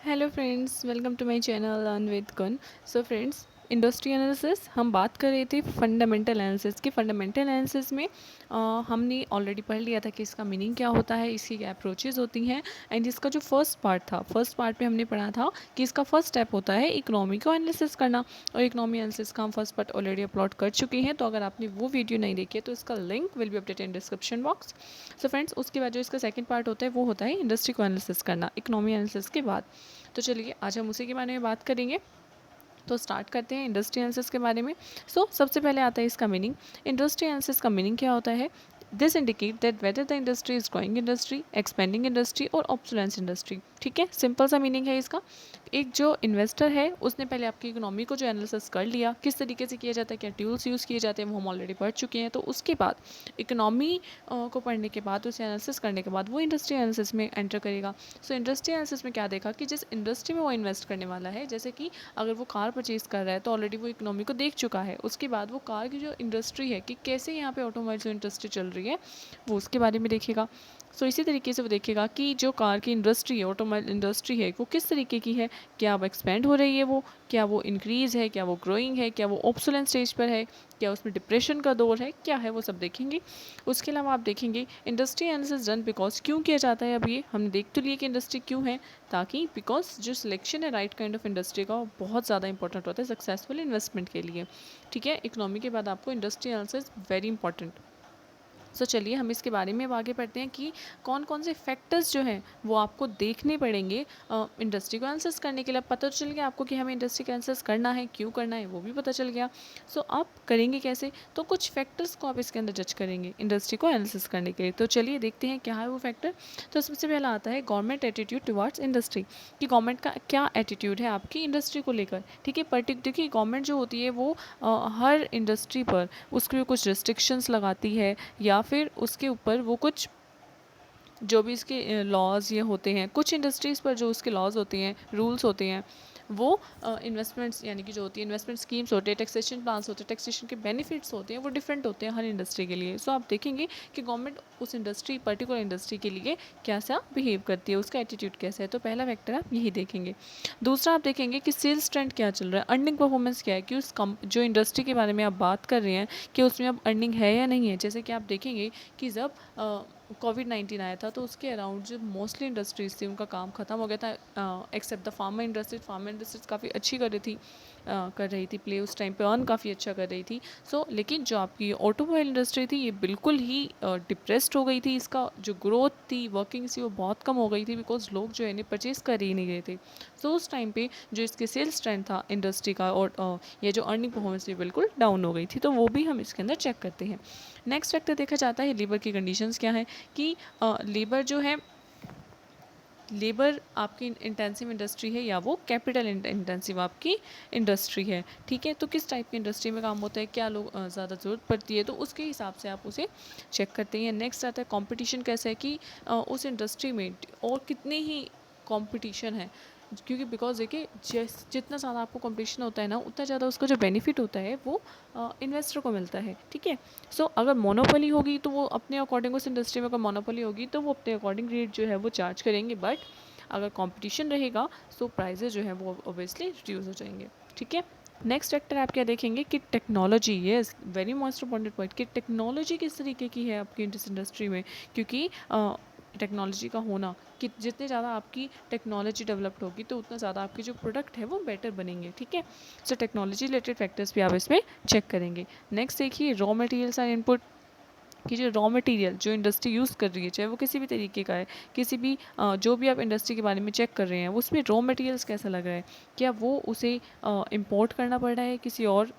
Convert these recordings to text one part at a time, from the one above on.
Hello friends, welcome to my channel learn with कुन। So friends, industry analysis हम बात कर रहे थे फंडामेंटल एनालिसिस की। फंडामेंटल एनालिसिस में हमने ऑलरेडी पढ़ लिया था कि इसका मीनिंग क्या होता है, इसकी क्या अप्रोचेज होती हैं। एंड इसका जो फर्स्ट पार्ट था, फर्स्ट पार्ट में हमने पढ़ा था कि इसका फर्स्ट स्टेप होता है इकोनॉमी को एनालिसिस करना। और इकोनॉमी एनालिसिस का हम फर्स्ट पार्ट ऑलरेडी अपलोड कर चुके हैं, तो अगर आपने वो वीडियो नहीं देखी है तो इसका link will be updated in description box. So friends, उसके बाद जो इसका सेकंड पार्ट होता है वो होता है इंडस्ट्री को एनालिसिस करना इकोनॉमी एनालिसिस के बाद। तो चलिए आज हम उसी के बारे में बात करेंगे। तो स्टार्ट करते हैं इंडस्ट्री एनालिसिस के बारे में। सबसे पहले आता है इसका मीनिंग। इंडस्ट्री एनालिसिस का मीनिंग क्या होता है? This indicate that whether the industry is growing industry, expanding industry और ऑब्सोलेंस इंडस्ट्री। ठीक है, सिंपल सा मीनिंग है इसका। एक जो इन्वेस्टर है उसने पहले आपकी इकोनॉमी को जो एनालिसिस कर लिया, किस तरीके से किया जाता है, क्या टूल्स यूज़ किए जाते हैं, वो हम ऑलरेडी पढ़ चुके हैं। तो उसके बाद इकोनॉमी को पढ़ने के बाद, उसे एनालिसिस करने के बाद वो इंडस्ट्री एनालिसिस में एंटर करेगा। इंडस्ट्री एनालिसिस में क्या देखा कि जिस इंडस्ट्री में वो इन्वेस्ट करने वाला है, जैसे कि अगर वो कार परचेज़ कर रहा है तो ऑलरेडी वो इकोनॉमी को देख चुका है। उसके बाद वो कार की जो इंडस्ट्री है कि कैसे यहाँ पे ऑटोमोबाइल जो इंडस्ट्री चल रही है वो उसके बारे में देखेगा। इसी तरीके से वो देखेगा कि जो कार की इंडस्ट्री है, ऑटोमोबाइल इंडस्ट्री है, वो किस तरीके की है, क्या अब एक्सपेंड हो रही है, वो क्या वो इंक्रीज़ है, क्या वो ग्रोइंग है, क्या वो ऑब्सोलेंस स्टेज पर है, क्या उसमें डिप्रेशन का दौर है, क्या है, वो सब देखेंगे। उसके अलावा आप देखेंगे इंडस्ट्री एनालिसिस डन बिकॉज क्यों किया जाता है। अब ये हमने देख तो लिया कि इंडस्ट्री क्यों है, ताकि बिकॉज जो सिलेक्शन है राइट काइंड ऑफ इंडस्ट्री का वो बहुत ज़्यादा इंपॉर्टेंट होता है सक्सेसफुल इन्वेस्टमेंट के लिए। ठीक है, इकोनॉमी के बाद आपको इंडस्ट्री एनालिसिस वेरी इंपॉर्टेंट। चलिए हम इसके बारे में अब आगे बढ़ते हैं कि कौन कौन से फैक्टर्स जो हैं वो आपको देखने पड़ेंगे इंडस्ट्री को एनालिसिस करने के लिए। अब पता चल गया आपको कि हमें इंडस्ट्री को एनालिसिस करना है, क्यों करना है वो भी पता चल गया। आप करेंगे कैसे? तो कुछ फैक्टर्स को आप इसके अंदर जज करेंगे इंडस्ट्री को एनालिसिस करने के लिए। तो चलिए देखते हैं क्या है वो फैक्टर। तो सबसे पहला आता है गवर्नमेंट एटीट्यूड टुवार्ड्स इंडस्ट्री, कि गवर्नमेंट का क्या एटीट्यूड है आपकी इंडस्ट्री को लेकर। ठीक है, देखिए गवर्नमेंट जो होती है वो हर इंडस्ट्री पर उसके कुछ रिस्ट्रिक्शंस लगाती है, या फिर उसके ऊपर वो कुछ जो भी इसके लॉज ये होते हैं, कुछ इंडस्ट्रीज़ पर जो उसके लॉज होते हैं, रूल्स होते हैं, वो इन्वेस्टमेंट्स यानी कि जो होती है इन्वेस्टमेंट स्कीम्स होते हैं, टैक्सेशन प्लान्स होते हैं, टैक्सेशन के बेनिफिट्स होते हैं, वो डिफरेंट होते हैं हर इंडस्ट्री के लिए। आप देखेंगे कि गवर्नमेंट उस इंडस्ट्री पर्टिकुलर इंडस्ट्री के लिए कैसा बिहेव करती है, उसका एटीट्यूड कैसा है। तो पहला फैक्टर आप यही देखेंगे। दूसरा आप देखेंगे कि सेल्स ट्रेंड क्या चल रहा है, अर्निंग परफॉर्मेंस क्या है, कि उस जो इंडस्ट्री के बारे में आप बात कर रहे हैं कि उसमें अब अर्निंग है या नहीं है। जैसे कि आप देखेंगे कि जब कोविड-19 आया था तो उसके अराउंड जो मोस्टली इंडस्ट्रीज़ थी उनका काम ख़त्म हो गया था, except the pharma industries. Pharma industries काफ़ी अच्छी कर रही थी प्ले, उस टाइम पे अर्न काफ़ी अच्छा कर रही थी। लेकिन जो आपकी ऑटोमोबाइल इंडस्ट्री थी ये बिल्कुल ही डिप्रेस्ड हो गई थी। इसका जो ग्रोथ थी, वर्किंग्स थी, वो बहुत कम हो गई थी, बिकॉज लोग जो है इन्हें परचेज़ कर ही नहीं रहे थे। उस टाइम पे जो इसके सेल्स ट्रेंड था इंडस्ट्री का और ये जो अर्निंग परफॉर्मेंस थी बिल्कुल डाउन हो गई थी। तो वो भी हम इसके अंदर चेक करते हैं। नेक्स्ट फैक्टर देखा जाता है लेबर की कंडीशंस क्या है, कि लेबर जो है, लेबर आपकी इंटेंसिव इंडस्ट्री है या वो कैपिटल इंटेंसिव आपकी इंडस्ट्री है। ठीक है, तो किस टाइप की इंडस्ट्री में काम होता है, क्या लोग ज़्यादा ज़रूरत पड़ती है, तो उसके हिसाब से आप उसे चेक करते हैं। नेक्स्ट आता है कंपटीशन कैसा है, कि उस इंडस्ट्री में और कितने ही कंपटीशन है, क्योंकि बिकॉज देखिए जितना ज़्यादा आपको कंपटीशन होता है ना, उतना ज़्यादा उसका जो बेनिफिट होता है वो इन्वेस्टर को मिलता है। ठीक है, अगर मोनोपोली होगी तो वो अपने अकॉर्डिंग, उस इंडस्ट्री में अगर मोनोपोली होगी तो वो अपने अकॉर्डिंग रेट जो है वो चार्ज करेंगे, बट अगर कंपटीशन रहेगा प्राइजेज जो है वो ऑब्वियसली रिड्यूस हो जाएंगे। ठीक है, नेक्स्ट फैक्टर आप क्या देखेंगे कि technology, yes very most important point, कि टेक्नोलॉजी किस तरीके की है आपकी इस इंडस्ट्री में, क्योंकि टेक्नोलॉजी का होना, कि जितने ज़्यादा आपकी टेक्नोलॉजी डेवलप्ड होगी तो उतना ज़्यादा आपके जो प्रोडक्ट है वो बेटर बनेंगे। ठीक है, टेक्नोलॉजी रिलेटेड फैक्टर्स भी आप इसमें चेक करेंगे। नेक्स्ट देखिए रॉ मटेरियल्स एंड इनपुट, कि जो रॉ मटेरियल जो इंडस्ट्री यूज़ कर रही है, चाहे वो किसी भी तरीके का है, किसी भी जो भी आप इंडस्ट्री के बारे में चेक कर रहे हैं, उसमें रॉ मटेरियल्स कैसा लग रहा है, क्या वो उसे इम्पोर्ट करना पड़ रहा है किसी और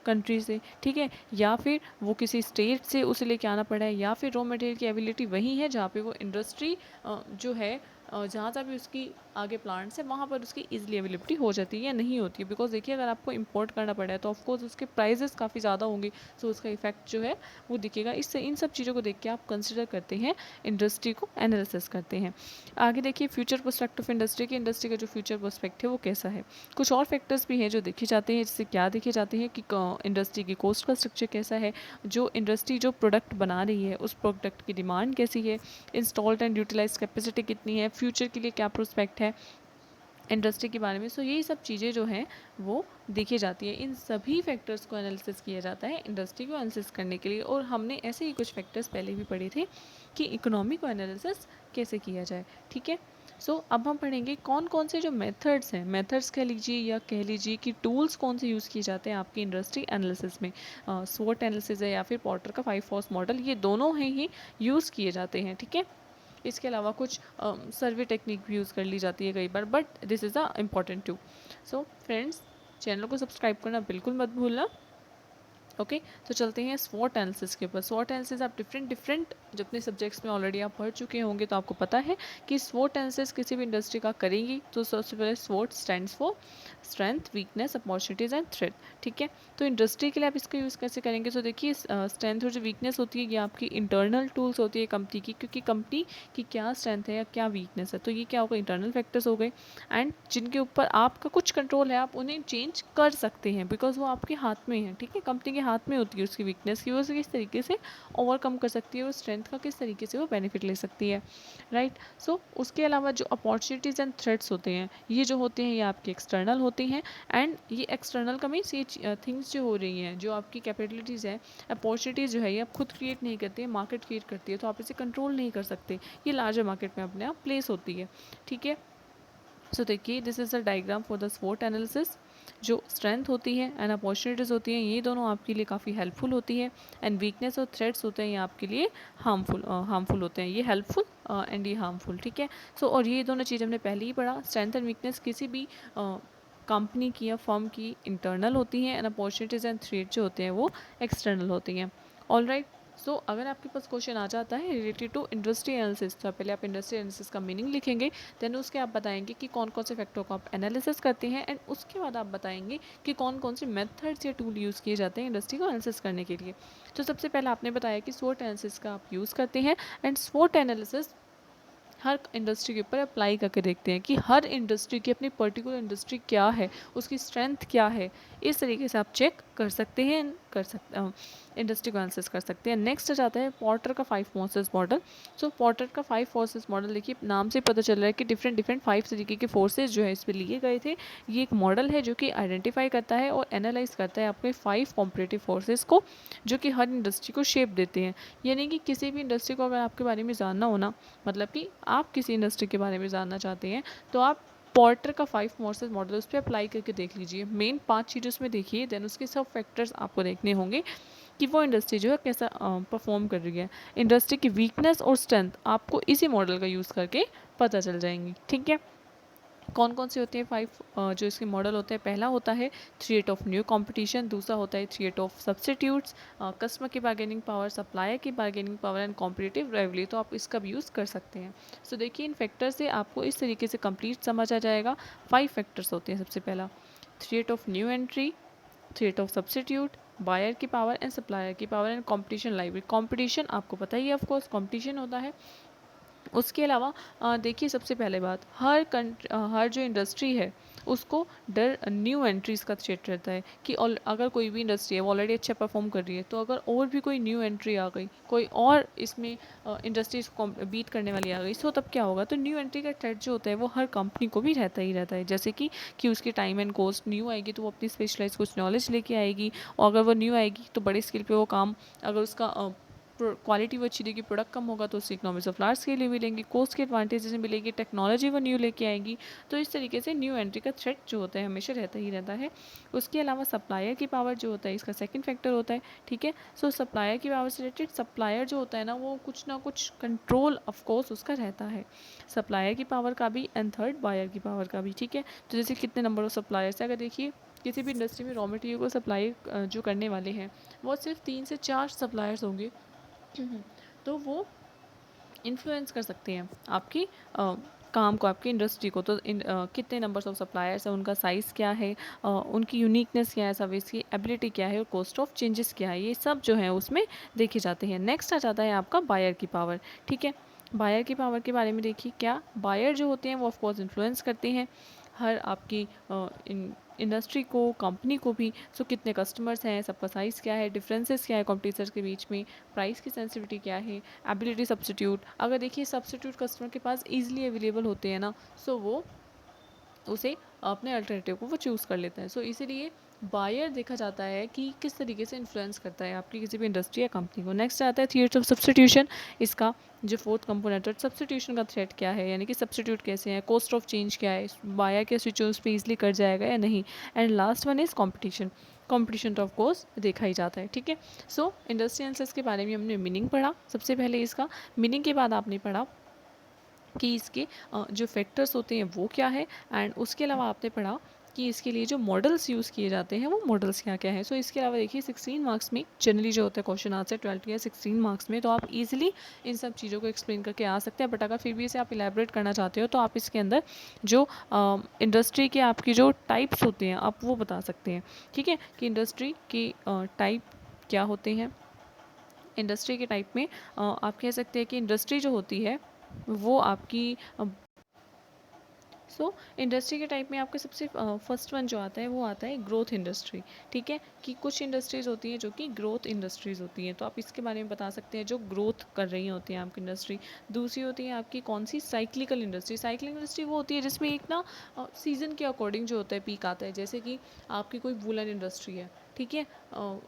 कंट्री से। ठीक है, या फिर वो किसी स्टेट से उसे लेके आना पड़ा है, या फिर रॉ मटेरियल की अवेलेबिलिटी वही है जहाँ पे वो इंडस्ट्री जो है, जहाँ तक भी उसकी आगे प्लांट्स है वहाँ पर उसकी ईजिली अवेलेबिलिटी हो जाती है या नहीं होती है। बिकॉज देखिए अगर आपको इंपोर्ट करना पड़ा है तो ऑफकोर्स उसके प्राइजेस काफ़ी ज़्यादा होंगे, उसका इफेक्ट जो है वो दिखेगा। इससे इन सब चीज़ों को देख के आप कंसिडर करते हैं, इंडस्ट्री को एनालिसिस करते हैं। आगे देखिए फ्यूचर प्रोस्पेक्ट ऑफ इंडस्ट्री, की इंडस्ट्री का जो फ्यूचर प्रोस्पेक्ट है वो कैसा है। कुछ और फैक्टर्स भी हैं जो देखे जाते हैं, जिससे क्या देखे जाते हैं कि इंडस्ट्री की कॉस्ट का स्ट्रक्चर कैसा है, जो इंडस्ट्री जो प्रोडक्ट बना रही है उस प्रोडक्ट की डिमांड कैसी है, इंस्टॉल्ड एंड यूटिलाइज कैपेसिटी कितनी है, फ्यूचर के लिए क्या प्रोस्पेक्ट है, इंडस्ट्री के बारे में। सो यही सब चीज़ें जो हैं वो देखी जाती है, इन सभी फैक्टर्स को एनालिसिस किया जाता है इंडस्ट्री को एनालिसिस करने के लिए। और हमने ऐसे ही कुछ फैक्टर्स पहले भी पढ़े थे कि इकोनॉमी को एनालिसिस कैसे किया जाए, ठीक है। सो अब हम पढ़ेंगे कौन कौन से जो मेथड्स हैं, मेथड्स कह लीजिए या कह लीजिए कि टूल्स कौन से यूज़ किए जाते हैं आपकी इंडस्ट्री एनालिसिस में। स्वोट एनालिसिस है या फिर पॉटर का 5 फोर्स मॉडल, ये दोनों हैं ही यूज़ किए जाते हैं, ठीक है। इसके अलावा कुछ सर्वे टेक्निक भी यूज़ कर ली जाती है कई बार, but this is a important too. So friends, channel को सब्सक्राइब करना बिल्कुल मत भूलना। ओके, तो चलते हैं स्वॉट एनालिसिस के ऊपर। स्वॉट एनालिसिस आप डिफरेंट डिफरेंट जो अपने सब्जेक्ट्स में ऑलरेडी आप पढ़ चुके होंगे, तो आपको पता है कि स्वॉट एनालिसिस किसी भी इंडस्ट्री का करेंगी तो सबसे पहले स्वॉट stands for strength, weakness, opportunities and threat, ठीक है। तो इंडस्ट्री के लिए आप इसका यूज़ कैसे करेंगे, तो देखिए स्ट्रेंथ और जो वीकनेस होती है ये आपकी इंटरनल टूल्स होती है कंपनी की, क्योंकि कंपनी की क्या स्ट्रेंथ है या क्या वीकनेस है, तो ये क्या होगा, इंटरनल फैक्टर्स हो गए, एंड जिनके ऊपर आपका कुछ कंट्रोल है, आप उन्हें चेंज कर सकते हैं बिकॉज वो आपके हाथ में है, ठीक है। कंपनी के हाथ में होती है उसकी वीकनेस की, वो उसे किस तरीके से ओवरकम कर सकती है, वो स्ट्रेंथ का किस तरीके से वो बेनिफिट ले सकती है, राइट। सो उसके अलावा जो अपॉर्चुनिटीज़ एंड थ्रेट्स होते हैं, ये जो होते हैं ये आपके एक्सटर्नल होते हैं, एंड ये एक्सटर्नल का मीन्स ये थिंग्स जो हो रही हैं, जो आपकी कैपेबिलिटीज़ है, अपॉर्चुनिटीज़ जो है ये आप खुद क्रिएट नहीं करते हैं, मार्केट क्रिएट करती है, तो आप इसे कंट्रोल नहीं कर सकते, ये लार्जर मार्केट में अपने आप प्लेस होती है, ठीक है। सो देखिए, this is a diagram for the स्वोट एनालिसिस। जो स्ट्रेंथ होती है एंड अपॉर्चुनिटीज़ होती हैं, ये दोनों आपके लिए काफ़ी हेल्पफुल होती है, एंड वीकनेस और थ्रेट्स होते हैं ये आपके लिए हार्मफुल होते हैं, ये हेल्पफुल एंड ये हार्मफुल, ठीक है। सो और ये दोनों चीज़ हमने पहले ही पढ़ा, स्ट्रेंथ एंड वीकनेस किसी भी कंपनी की या फर्म की इंटरनल होती हैं, एंड अपॉर्चुनिटीज़ एंड थ्रेट जो होते हैं वो एक्सटर्नल होती हैं। ऑल राइट, सो अगर आपके पास क्वेश्चन आ जाता है रिलेटेड टू इंडस्ट्री एनालिसिस, तो पहले आप इंडस्ट्री एनालिसिस का मीनिंग लिखेंगे, देन उसके आप बताएंगे कि कौन कौन से फैक्टर को आप एनालिसिस करते हैं, एंड उसके बाद आप बताएंगे कि कौन कौन से मेथड्स या टूल यूज़ किए जाते हैं इंडस्ट्री को एनालिसिस करने के लिए। तो सबसे पहले आपने बताया कि स्वोट एनालिसिस का आप यूज़ करते हैं, एंड स्वोट एनालिसिस हर इंडस्ट्री के ऊपर अप्लाई करके देखते हैं कि हर इंडस्ट्री की अपनी पर्टिकुलर इंडस्ट्री क्या है, उसकी स्ट्रेंथ क्या है, इस तरीके से आप चेक कर सकते हैं, इंडस्ट्री को एनालिसिस कर सकते हैं। नेक्स्ट आ जाता है पॉर्टर का 5 फोर्सेस मॉडल। सो पॉर्टर का 5 फोर्सेस मॉडल, देखिए नाम से पता चल रहा है कि डिफरेंट डिफरेंट 5 तरीके के फोर्सेज जो है इस पर लिए गए थे। ये एक मॉडल है जो कि आइडेंटिफाई करता है और एनालाइज करता है अपने 5 कॉम्पिटिटिव फोर्सेज को, जो कि हर इंडस्ट्री को शेप देते हैं। यानी कि किसी भी इंडस्ट्री को अगर आपके बारे में जानना हो ना, मतलब कि आप किसी इंडस्ट्री के बारे में जानना चाहते हैं, तो आप पॉर्टर का 5 फोर्सेस मॉडल उस पर अप्लाई करके देख लीजिए, मेन 5 चीज़ें उसमें देखिए, देन उसके सब फैक्टर्स आपको देखने होंगे कि वो इंडस्ट्री जो है कैसा परफॉर्म कर रही है। इंडस्ट्री की वीकनेस और स्ट्रेंथ आपको इसी मॉडल का यूज़ करके पता चल जाएंगी, ठीक है। कौन कौन से होते हैं 5 जो इसके मॉडल होते हैं, पहला होता है थ्रेट ऑफ न्यू कंपटीशन, दूसरा होता है थ्रेट ऑफ सब्सटीट्यूट्स, कस्टमर की बार्गेनिंग पावर, सप्लायर की bargaining power and competitive rivalry, तो आप इसका भी यूज़ कर सकते हैं। सो देखिए, इन फैक्टर से आपको इस तरीके से कंप्लीट समझ आ जाएगा। 5 फैक्टर्स होते हैं, सबसे पहला threat of new entry, threat of substitute, buyer की पावर एंड सप्लायर की पावर एंड कंपटीशन लाइब्रेरी। कंपटीशन आपको पता ही है, ऑफकोर्स कंपटीशन होता है। उसके अलावा देखिए, सबसे पहले बात, हर जो इंडस्ट्री है उसको डर न्यू एंट्रीज़ का थ्रेट रहता है कि अगर कोई भी इंडस्ट्री है वो ऑलरेडी अच्छा परफॉर्म कर रही है, तो अगर और भी कोई न्यू एंट्री आ गई, कोई और इसमें इंडस्ट्रीज को बीट करने वाली आ गई, सो तब क्या होगा, तो न्यू एंट्री का थ्रेट जो होता है वो हर कंपनी को भी रहता ही रहता है। जैसे कि उसकी टाइम एंड कॉस्ट न्यू आएगी तो वो अपनी स्पेशलाइज कुछ नॉलेज लेके आएगी, और अगर वो न्यू आएगी तो बड़े स्केल पे वो काम, अगर उसका क्वालिटी वो अच्छी देगी, प्रोडक्ट कम होगा तो उससे इकोनॉमिक्स ऑफ लार्ज स्केल मिलेंगी, कोस्ट के एडवांटेजेस मिलेगी, टेक्नोलॉजी वो न्यू लेके आएंगी। तो इस तरीके से न्यू एंट्री का थ्रेट जो होता है हमेशा रहता ही रहता है। उसके अलावा सप्लायर की पावर जो होता है इसका सेकंड फैक्टर होता है, ठीक है। सो सप्लायर की पावर से रिलेटेड, सप्लायर जो होता है ना कुछ कंट्रोल ऑफकोर्स उसका रहता है, सप्लायर की पावर का भी, एंड थर्ड बायर की पावर का भी, ठीक है। तो जैसे कितने नंबर ऑफ सप्लायर्स है, अगर देखिए किसी भी इंडस्ट्री में रॉ मटेरियल को सप्लाई जो करने वाले हैं वो सिर्फ 3 से 4 सप्लायर्स होंगे, तो वो इन्फ्लुएंस कर सकते हैं आपकी काम को, आपकी इंडस्ट्री को। तो कितने नंबर्स ऑफ सप्लायर्स हैं, उनका साइज़ क्या है, उनकी यूनिकनेस क्या है, सर्विस की एबिलिटी क्या है, और कॉस्ट ऑफ चेंजेस क्या है, ये सब जो है उसमें देखे जाते हैं। नेक्स्ट आ जाता है आपका बायर की पावर, ठीक है। बायर की पावर के बारे में देखिए, क्या बायर जो होते हैं वो ऑफकोर्स इन्फ्लुएंस करते हैं हर आपकी इंडस्ट्री को, कंपनी को भी। सो कितने कस्टमर्स हैं, सबका साइज़ क्या है, डिफरेंसेस क्या है कॉम्पिटिटर्स के बीच में, प्राइस की सेंसिटिविटी क्या है, एबिलिटी सब्सटीट्यूट, अगर देखिए सब्सटीट्यूट कस्टमर के पास ईजिली अवेलेबल होते हैं ना, सो वो उसे अपने अल्टरनेटिव को वो चूज़ कर लेता है। सो इसीलिए बायर देखा जाता है कि किस तरीके से इन्फ्लुएंस करता है आपकी किसी भी इंडस्ट्री या कंपनी को। नेक्स्ट आता है थियर्स ऑफ सब्स्टिट्यूशन। इसका जो फोर्थ कंपोनेंट है, सब्स्टिट्यूशन का थ्रेट क्या है, यानी कि सब्स्टिट्यूट कैसे हैं, कॉस्ट ऑफ चेंज क्या है, बायर के स्विच पे ईजिली कर जाएगा या नहीं। And last one is competition. Competition तो ऑफ कोर्स देखा ही जाता है, ठीक है। सो इंडस्ट्री एनालिसिस के बारे में हमने मीनिंग पढ़ा, सबसे पहले इसका मीनिंग के बाद आपने पढ़ा कि इसके जो फैक्टर्स होते हैं वो क्या है, एंड उसके अलावा आपने पढ़ा कि इसके लिए जो मॉडल्स यूज़ किए जाते हैं वो मॉडल्स क्या क्या है। सो इसके अलावा देखिए 16 मार्क्स में जनरली जो होता है क्वेश्चन आंसर 12 या 16 मार्क्स में, तो आप इजीली इन सब चीज़ों को एक्सप्लेन करके आ सकते हैं। बट अगर फिर भी इसे आप इलेबरेट करना चाहते हो तो आप इसके अंदर जो इंडस्ट्री के आपकी जो टाइप्स होते हैं आप वो बता सकते हैं, ठीक है, कि इंडस्ट्री की टाइप क्या होते हैं। इंडस्ट्री के टाइप में आप कह सकते हैं कि इंडस्ट्री जो होती है वो आपकी इंडस्ट्री के टाइप में आपके सबसे फर्स्ट वन जो आता है वो आता है ग्रोथ इंडस्ट्री, ठीक है, कि कुछ इंडस्ट्रीज़ होती हैं जो कि ग्रोथ इंडस्ट्रीज़ होती हैं, तो आप इसके बारे में बता सकते हैं जो ग्रोथ कर रही होती हैं आपकी इंडस्ट्री। दूसरी होती है आपकी कौन सी, साइक्लिकल इंडस्ट्री। साइक्लिकल इंडस्ट्री वो होती है जिसमें एक ना सीज़न के अकॉर्डिंग जो होता है पीक आता है, जैसे कि आपकी कोई वूलन इंडस्ट्री है, ठीक है,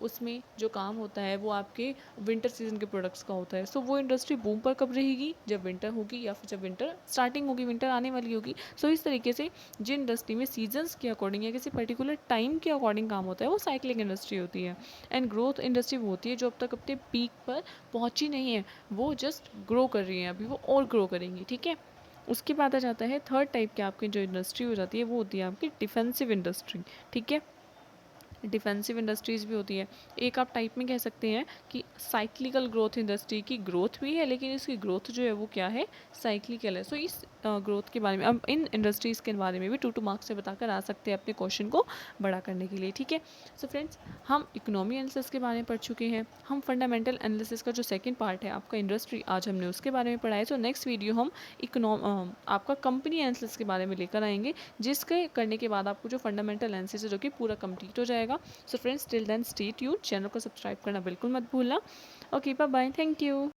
उसमें जो काम होता है वो आपके विंटर सीजन के प्रोडक्ट्स का होता है। सो वो इंडस्ट्री बूम पर कब रहेगी, जब विंटर होगी या फिर जब विंटर स्टार्टिंग होगी, विंटर आने वाली होगी। सो इस तरीके से जिन इंडस्ट्री में सीजन्स के अकॉर्डिंग या किसी पर्टिकुलर टाइम के अकॉर्डिंग काम होता है वो साइक्लिक इंडस्ट्री होती है। एंड ग्रोथ इंडस्ट्री वो होती है जो अब तक अपने पीक पर पहुंची नहीं है, वो जस्ट ग्रो कर रही है, अभी वो और ग्रो करेंगी, ठीक है। उसके बाद आ जाता है थर्ड टाइप की आपकी जो इंडस्ट्री हो जाती है वो होती है आपकी डिफेंसिव इंडस्ट्री, ठीक है। डिफेंसिव इंडस्ट्रीज़ भी होती है। एक आप टाइप में कह सकते हैं कि साइक्लिकल ग्रोथ इंडस्ट्री की ग्रोथ भी है, लेकिन इसकी ग्रोथ जो है वो क्या है, साइक्लिकल है। सो इस ग्रोथ के बारे में अब इन इंडस्ट्रीज़ के बारे में भी 2 मार्क्स से बताकर आ सकते हैं अपने क्वेश्चन को बड़ा करने के लिए, ठीक है। सो फ्रेंड्स, हम इकोनॉमी एनालिसिस के बारे में पढ़ चुके हैं, हम फंडामेंटल एनालिसिस का जो सेकेंड पार्ट है आपका इंडस्ट्री, आज हमने उसके बारे में पढ़ा है। सो नेक्स्ट वीडियो हम आपका कंपनी एनालिसिस के बारे में लेकर आएंगे, जिसके करने के बाद आपको जो फंडामेंटल एनालिसिस है जो कि पूरा कंप्लीट हो जाएगा। So friends, till then stay tuned, channel को सब्सक्राइब करना बिल्कुल मत भूलना। Okay, bye bye, thank you.